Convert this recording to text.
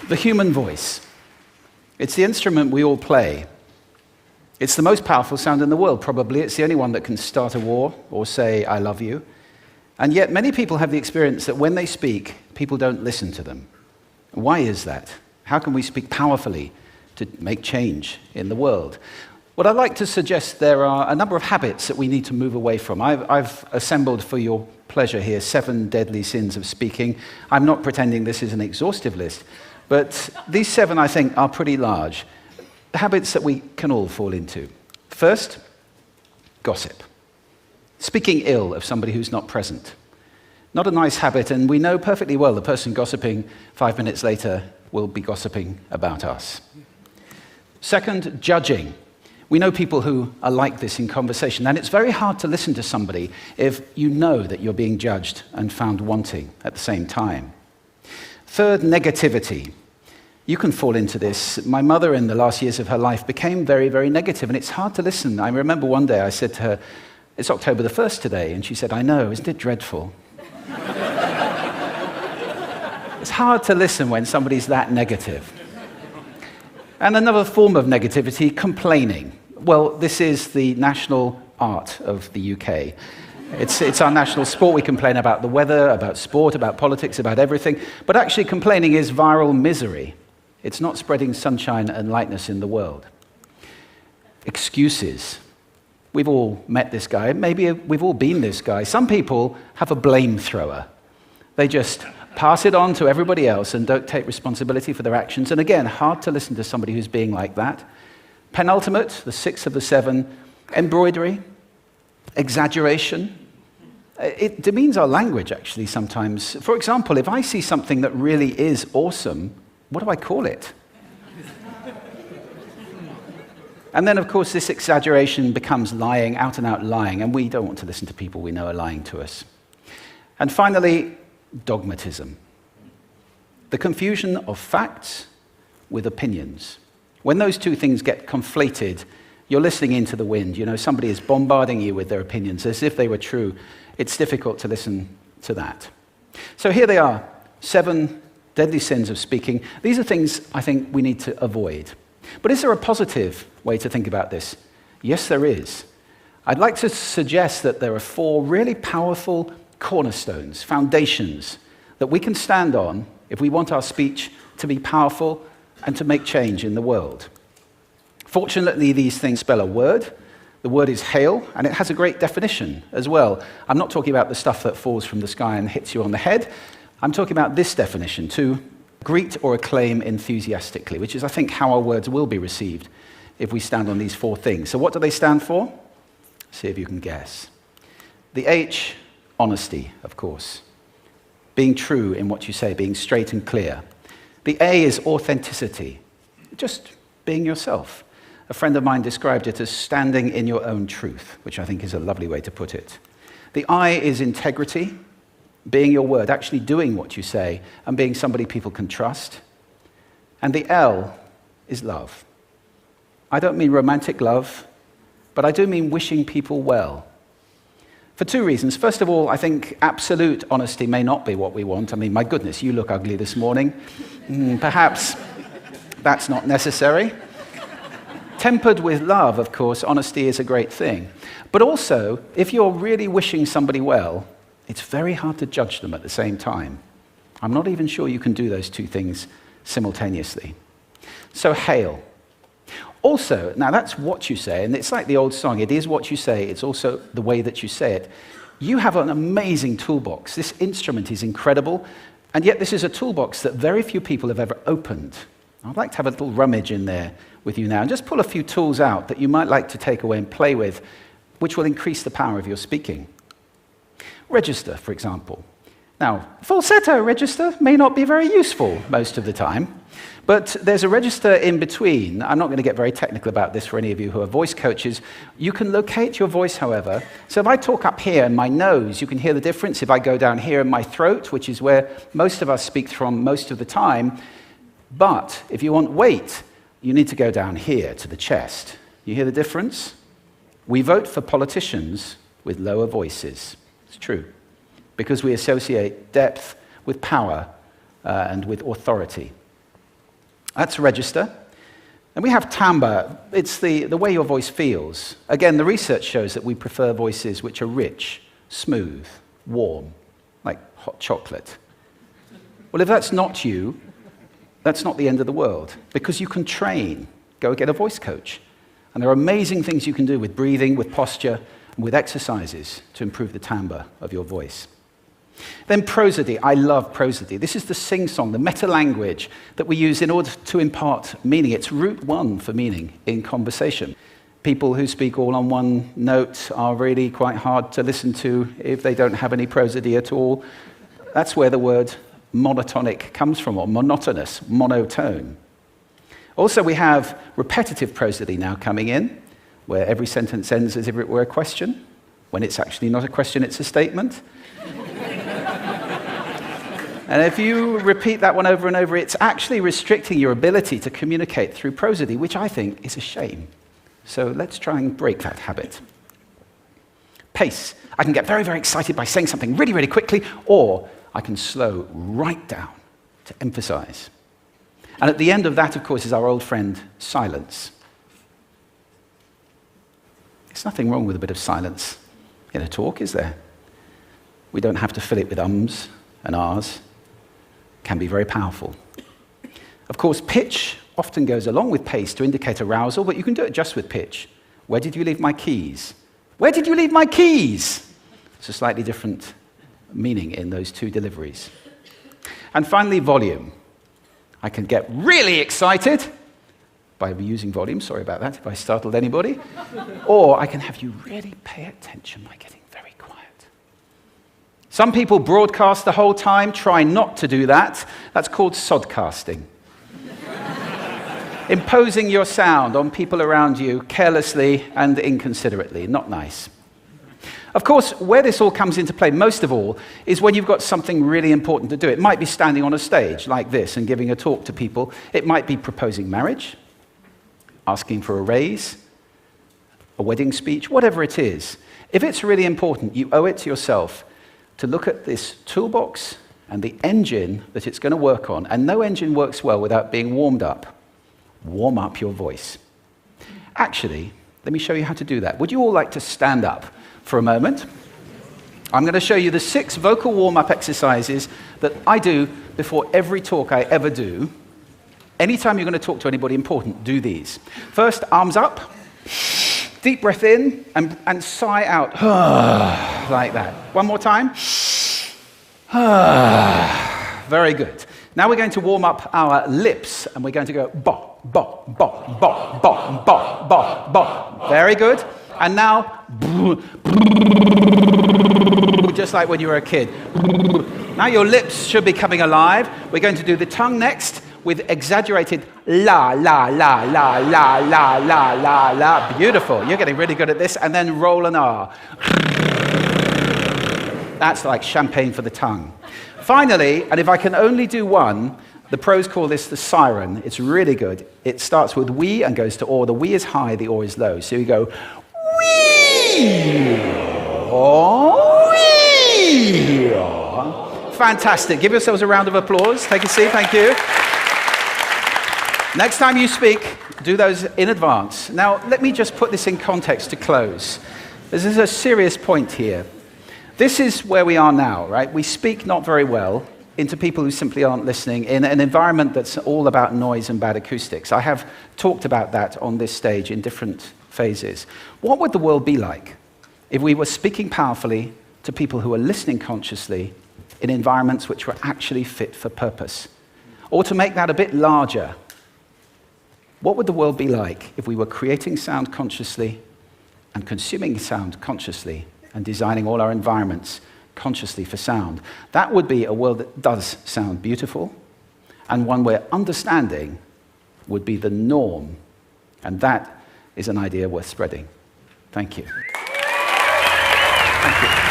The human voice. It's the instrument we all play. It's the most powerful sound in the world, probably. It's the only one that can start a war or say, I love you. And yet many people have the experience that when they speak, people don't listen to them. Why is that? How can we speak powerfully to make change in the world? What I'd like to suggest, there are a number of habits that we need to move away from. I've assembled for your pleasure here 7 deadly sins of speaking. I'm not pretending this is an exhaustive list, but these 7, I think, are pretty large. Habits that we can all fall into. First, gossip. Speaking ill of somebody who's not present. Not a nice habit, and we know perfectly well the person gossiping 5 minutes later will be gossiping about us. Second, judging. We know people who are like this in conversation, and it's very hard to listen to somebody if you know that you're being judged and found wanting at the same time. Third, negativity. You can fall into this. My mother, in the last years of her life, became very, very negative, and it's hard to listen. I remember one day I said to her, it's October the 1st today, and she said, I know, isn't it dreadful? It's hard to listen when somebody's that negative. And another form of negativity, complaining. Well, this is the national art of the UK. It's our national sport. We complain about the weather, about sport, about politics, about everything. But actually, complaining is viral misery. It's not spreading sunshine and lightness in the world. Excuses. We've all met this guy. Maybe we've all been this guy. Some people have a blame thrower. They just pass it on to everybody else and don't take responsibility for their actions. And again, hard to listen to somebody who's being like that. Penultimate, the 6th of the 7, embroidery, exaggeration. It demeans our language, actually, sometimes. For example, if I see something that really is awesome, what do I call it? And then, of course, this exaggeration becomes lying, out and out lying, and we don't want to listen to people we know are lying to us. And finally, dogmatism. The confusion of facts with opinions. When those two things get conflated, you're listening into the wind. You know, somebody is bombarding you with their opinions as if they were true. It's difficult to listen to that. So here they are, 7 deadly sins of speaking. These are things I think we need to avoid. But is there a positive way to think about this? Yes, there is. I'd like to suggest that there are 4 really powerful cornerstones, foundations, that we can stand on if we want our speech to be powerful and to make change in the world. Fortunately, these things spell a word. The word is hail, and it has a great definition as well. I'm not talking about the stuff that falls from the sky and hits you on the head. I'm talking about this definition, to greet or acclaim enthusiastically, which is, I think, how our words will be received if we stand on these 4 things. So what do they stand for? See if you can guess. The H, honesty, of course. Being true in what you say, being straight and clear. The A is authenticity, just being yourself. A friend of mine described it as standing in your own truth, which I think is a lovely way to put it. The I is integrity, being your word, actually doing what you say, and being somebody people can trust. And the L is love. I don't mean romantic love, but I do mean wishing people well. For 2 reasons. First of all, I think absolute honesty may not be what we want. I mean, my goodness, you look ugly this morning. Perhaps that's not necessary. Tempered with love, of course, honesty is a great thing. But also, if you're really wishing somebody well, it's very hard to judge them at the same time. I'm not even sure you can do those 2 things simultaneously. So hail. Also, now that's what you say, and it's like the old song, it is what you say, it's also the way that you say it. You have an amazing toolbox. This instrument is incredible, and yet this is a toolbox that very few people have ever opened. I'd like to have a little rummage in there with you now, and just pull a few tools out that you might like to take away and play with, which will increase the power of your speaking. Register, for example. Now, falsetto register may not be very useful most of the time, but there's a register in between. I'm not going to get very technical about this for any of you who are voice coaches. You can locate your voice, however. So if I talk up here in my nose, you can hear the difference. If I go down here in my throat, which is where most of us speak from most of the time, but if you want weight, you need to go down here to the chest. You hear the difference? We vote for politicians with lower voices. It's true, because we associate depth with power and with authority. That's register. And we have tamba. It's the way your voice feels. Again, the research shows that we prefer voices which are rich, smooth, warm, like hot chocolate. Well, if that's not you, that's not the end of the world, because you can train. Go get a voice coach. And there are amazing things you can do with breathing, with posture, and with exercises to improve the timbre of your voice. Then prosody. I love prosody. This is the sing-song, the meta-language that we use in order to impart meaning. It's route one for meaning in conversation. People who speak all on one note are really quite hard to listen to if they don't have any prosody at all. That's where the word monotonic comes from, or monotonous, monotone. Also, we have repetitive prosody now coming in, where every sentence ends as if it were a question, when it's actually not a question, it's a statement. And if you repeat that one over and over, it's actually restricting your ability to communicate through prosody, which I think is a shame. So let's try and break that habit. Pace. I can get very, very excited by saying something really, really quickly, or I can slow right down to emphasize. And at the end of that, of course, is our old friend, silence. There's nothing wrong with a bit of silence in a talk, is there? We don't have to fill it with ums and ahs. It can be very powerful. Of course, pitch often goes along with pace to indicate arousal, but you can do it just with pitch. Where did you leave my keys? Where did you leave my keys? It's a slightly different meaning in those two deliveries. And finally, volume. I can get really excited by using volume. Sorry about that if I startled anybody. Or I can have you really pay attention by getting very quiet. Some people broadcast the whole time. Try not to do that. That's called sodcasting. Imposing your sound on people around you carelessly and inconsiderately. Not nice. Of course, where this all comes into play most of all is when you've got something really important to do. It might be standing on a stage like this and giving a talk to people. It might be proposing marriage, asking for a raise, a wedding speech, whatever it is. If it's really important, you owe it to yourself to look at this toolbox and the engine that it's going to work on. And no engine works well without being warmed up. Warm up your voice. Actually, let me show you how to do that. Would you all like to stand up for a moment? I'm going to show you the 6 vocal warm-up exercises that I do before every talk I ever do. Anytime you're going to talk to anybody important, do these. First, arms up, deep breath in, and sigh out, like that. One more time. Very good. Now we're going to warm up our lips, and we're going to go bo, bo, bo, bo, bo, bo, bo, bo. Very good. And now, just like when you were a kid. Now your lips should be coming alive. We're going to do the tongue next with exaggerated la, la, la, la, la, la, la, la, la. Beautiful. You're getting really good at this. And then roll an R. That's like champagne for the tongue. Finally, and if I can only do one, the pros call this the siren. It's really good. It starts with we and goes to or. The we is high, the or is low. So you go wee, oh, wee. Fantastic. Give yourselves a round of applause. Take a seat. Thank you. Next time you speak, do those in advance. Now, let me just put this in context to close. This is a serious point here. This is where we are now, right? We speak not very well into people who simply aren't listening in an environment that's all about noise and bad acoustics. I have talked about that on this stage in different phases. What would the world be like if we were speaking powerfully to people who are listening consciously in environments which were actually fit for purpose? Or to make that a bit larger, what would the world be like if we were creating sound consciously and consuming sound consciously and designing all our environments consciously for sound? That would be a world that does sound beautiful, and one where understanding would be the norm. And that is an idea worth spreading. Thank you. Thank you.